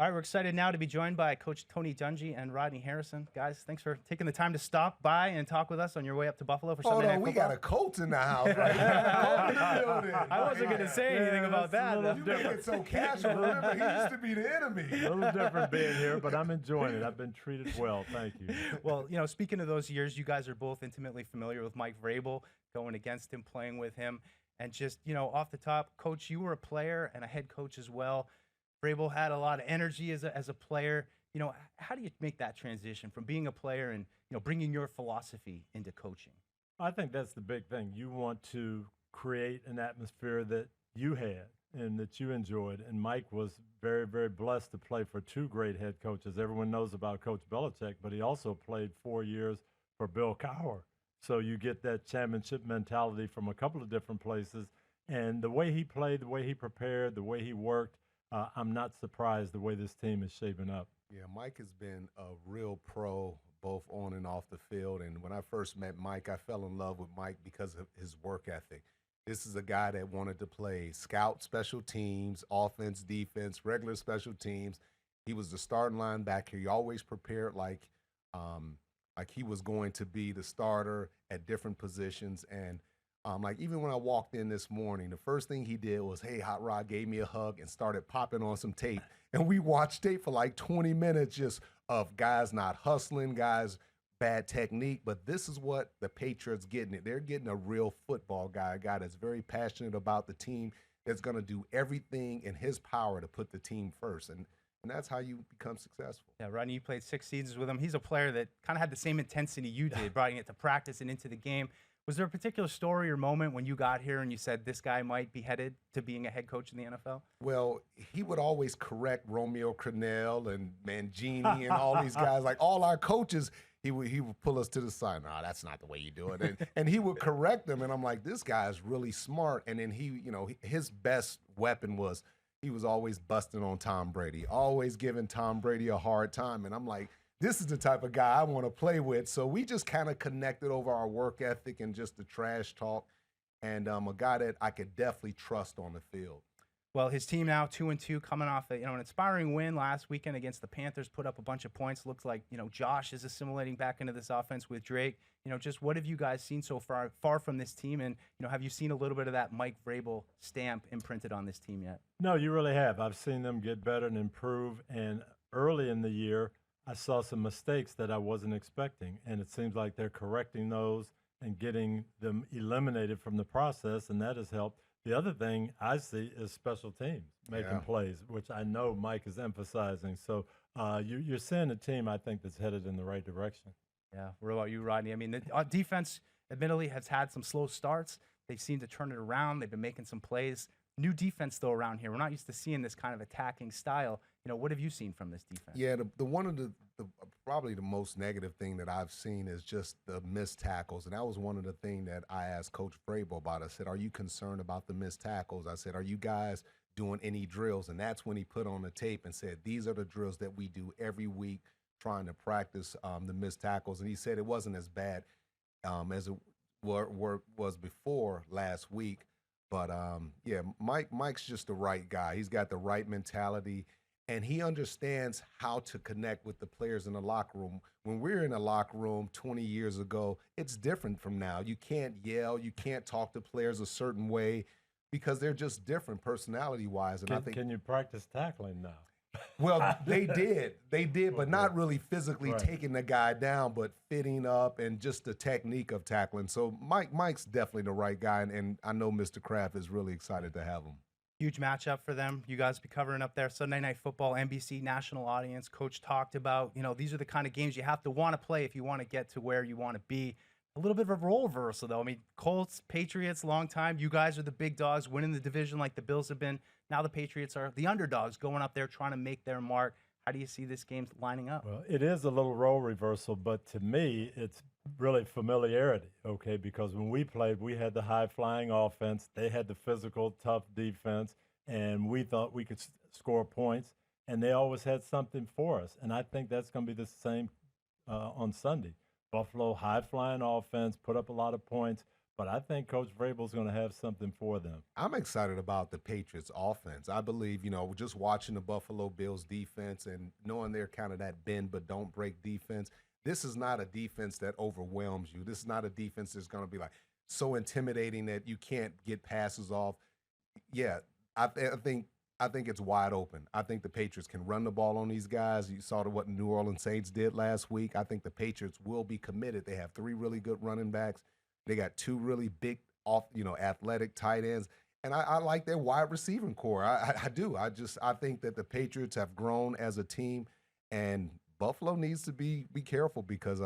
All right, we're excited now to be joined by Coach Tony Dungy and Rodney Harrison. Guys, thanks for taking the time to stop by and talk with us on your way up to Buffalo for Sunday Night Football. We got a Colts in the house right now. I wasn't going to say anything about that. You make it so casual. Remember, he used to be the enemy. A little different being here, but I'm enjoying it. I've been treated well. Thank you. Well, speaking of those years, you guys are both intimately familiar with Mike Vrabel, going against him, playing with him. And just, off the top, Coach, you were a player and a head coach as well. Vrabel had a lot of energy as a player. How do you make that transition from being a player and, bringing your philosophy into coaching? I think that's the big thing. You want to create an atmosphere that you had and that you enjoyed. And Mike was very, very blessed to play for two great head coaches. Everyone knows about Coach Belichick, but he also played 4 years for Bill Cowher. So you get that championship mentality from a couple of different places. And the way he played, the way he prepared, the way he worked, I'm not surprised the way this team is shaping up. Yeah, Mike has been a real pro both on and off the field. And when I first met Mike, I fell in love with Mike because of his work ethic. This is a guy that wanted to play scout, special teams, offense, defense, regular special teams. He was the starting linebacker. He always prepared like he was going to be the starter at different positions. And even when I walked in this morning, the first thing he did was, hey, Hot Rod, gave me a hug and started popping on some tape. And we watched tape for like 20 minutes just of guys not hustling, guys bad technique. But this is what the Patriots getting it. They're getting a real football guy, a guy that's very passionate about the team, that's going to do everything in his power to put the team first. And that's how you become successful. Yeah, Rodney, you played 6 seasons with him. He's a player that kind of had the same intensity you did, bringing it to practice and into the game. Was there a particular story or moment when you got here and you said this guy might be headed to being a head coach in the NFL? Well, he would always correct Romeo Crennel and Mangini and all these guys. Like all our coaches, he would pull us to the side. No, that's not the way you do it. And he would correct them. And I'm like, this guy is really smart. And then his best weapon was he was always busting on Tom Brady, always giving Tom Brady a hard time. And I'm like, this is the type of guy I want to play with. So we just kind of connected over our work ethic and just the trash talk, and a guy that I could definitely trust on the field. Well, his team now 2-2, coming off an inspiring win last weekend against the Panthers, put up a bunch of points. Looks like Josh is assimilating back into this offense with Drake. Just what have you guys seen so far from this team, and have you seen a little bit of that Mike Vrabel stamp imprinted on this team yet? No, you really have. I've seen them get better and improve, and early in the year, I saw some mistakes that I wasn't expecting, and it seems like they're correcting those and getting them eliminated from the process, and that has helped. The other thing I see is special teams making plays, which I know Mike is emphasizing. So you're seeing a team, I think, that's headed in the right direction. Yeah. What about you, Rodney? I mean, the defense admittedly has had some slow starts. They've seemed to turn it around. They've been making some plays. New defense, though, around here. We're not used to seeing this kind of attacking style. What have you seen from this defense? Yeah, the one of the probably the most negative thing that I've seen is just the missed tackles. And that was one of the things that I asked Coach Vrabel about. I said, are you concerned about the missed tackles? I said, are you guys doing any drills? And that's when he put on the tape and said, these are the drills that we do every week trying to practice the missed tackles. And he said it wasn't as bad as it was before last week. But, Mike's just the right guy. He's got the right mentality, and he understands how to connect with the players in the locker room. When we're in a locker room 20 years ago, it's different from now. You can't yell. You can't talk to players a certain way because they're just different personality-wise. And can you practice tackling now? Well, they did, but not really physically taking the guy down, but fitting up and just the technique of tackling. So Mike's definitely the right guy, and I know Mr. Kraft is really excited to have him. Huge matchup for them. You guys be covering up there. Sunday Night Football, NBC national audience. Coach talked about, these are the kind of games you have to want to play if you want to get to where you want to be. A little bit of a role reversal, though. I mean, Colts, Patriots, long time. You guys are the big dogs winning the division like the Bills have been. Now the Patriots are the underdogs going up there trying to make their mark. How do you see this game lining up? Well, it is a little role reversal, but to me, it's really familiarity, okay? Because when we played, we had the high-flying offense. They had the physical, tough defense, and we thought we could score points, and they always had something for us. And I think that's going to be the same on Sunday. Buffalo, high-flying offense, put up a lot of points, but I think Coach Vrabel's going to have something for them. I'm excited about the Patriots offense. I believe, just watching the Buffalo Bills defense and knowing they're kind of that bend but don't break defense. This is not a defense that overwhelms you. This is not a defense that's going to be like so intimidating that you can't get passes off. Yeah, I think it's wide open. I think the Patriots can run the ball on these guys. You saw what the New Orleans Saints did last week. I think the Patriots will be committed. They have 3 really good running backs. They got 2 really big, athletic tight ends. And I like their wide receiving core. I do. I think that the Patriots have grown as a team, and Buffalo needs to be careful because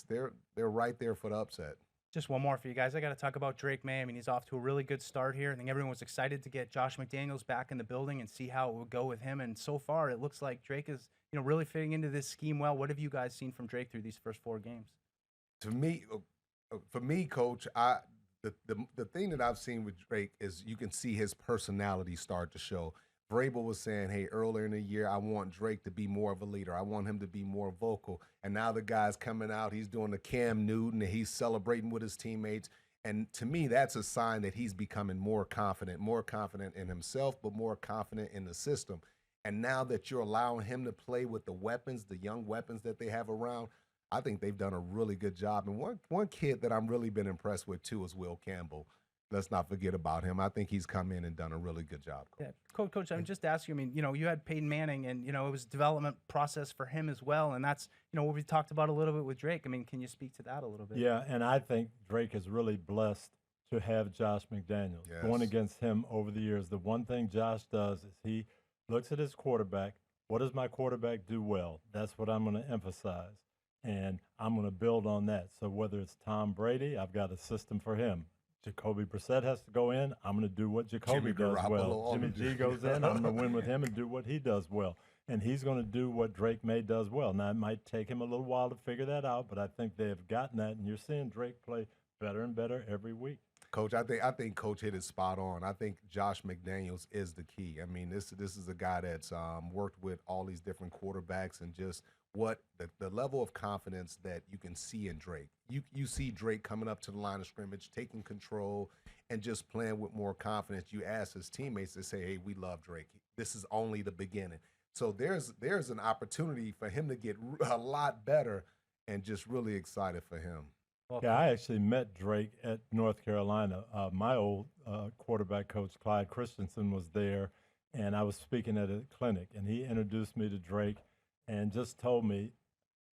they're right there for the upset. Just one more for you guys. I got to talk about Drake Maye. I mean, he's off to a really good start here. I think everyone was excited to get Josh McDaniels back in the building and see how it would go with him. And so far, it looks like Drake is, really fitting into this scheme well. What have you guys seen from Drake through these first 4 games? For me, Coach, the thing that I've seen with Drake is you can see his personality start to show. Vrabel was saying, hey, earlier in the year, I want Drake to be more of a leader. I want him to be more vocal. And now the guy's coming out. He's doing the Cam Newton, and he's celebrating with his teammates. And to me, that's a sign that he's becoming more confident in himself, but more confident in the system. And now that you're allowing him to play with the weapons, the young weapons that they have around, I think they've done a really good job. And one kid that I'm really been impressed with, too, is Will Campbell. Let's not forget about him. I think he's come in and done a really good job. Yeah. Coach, I'm just asking, I mean, you had Peyton Manning, and, it was a development process for him as well. And that's, what we talked about a little bit with Drake. I mean, can you speak to that a little bit? Yeah, and I think Drake is really blessed to have Josh McDaniels. Yes. Going against him over the years, the one thing Josh does is he looks at his quarterback. What does my quarterback do well? That's what I'm going to emphasize. And I'm going to build on that. So whether it's Tom Brady, I've got a system for him. Jacoby Brissett has to go in. I'm going to do what Jacoby does well. Jimmy G goes in. I'm going to win with him and do what he does well. And he's going to do what Drake Maye does well. Now, it might take him a little while to figure that out, but I think they have gotten that, and you're seeing Drake play better and better every week. Coach, I think Coach hit it spot on. I think Josh McDaniels is the key. I mean, this is a guy that's worked with all these different quarterbacks, and just what the level of confidence that you can see in Drake. You see Drake coming up to the line of scrimmage, taking control, and just playing with more confidence. You ask his teammates to say, hey, we love Drake. This is only the beginning. So there's an opportunity for him to get a lot better, and just really excited for him. Yeah, I actually met Drake at North Carolina. My old quarterback coach, Clyde Christensen, was there, and I was speaking at a clinic, and he introduced me to Drake and just told me,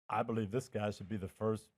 I believe this guy should be the first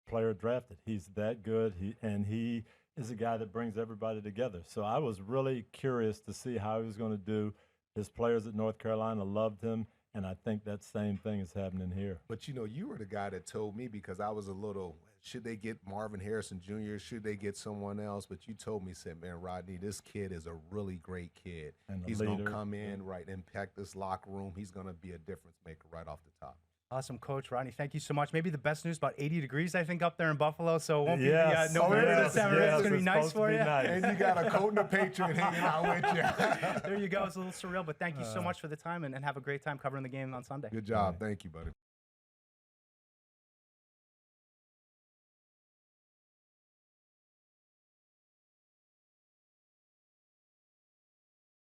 player drafted. He's that good, he is a guy that brings everybody together. So I was really curious to see how he was going to do. His players at North Carolina loved him, and I think that same thing is happening here. But, you were the guy that told me, because I was a little – should they get Marvin Harrison Jr.? Should they get someone else? But you told me, said, man, Rodney, this kid is a really great kid. And he's going to come in, impact this locker room. He's going to be a difference maker right off the top. Awesome, Coach Rodney. Thank you so much. Maybe the best news, about 80 degrees, I think, up there in Buffalo. So it won't be November, December. It's going to be nice for you. Nice. And you got a coat and a Patriot hanging out with you. There you go. It's a little surreal. But thank you so much for the time, and have a great time covering the game on Sunday. Good job. Thank you, buddy.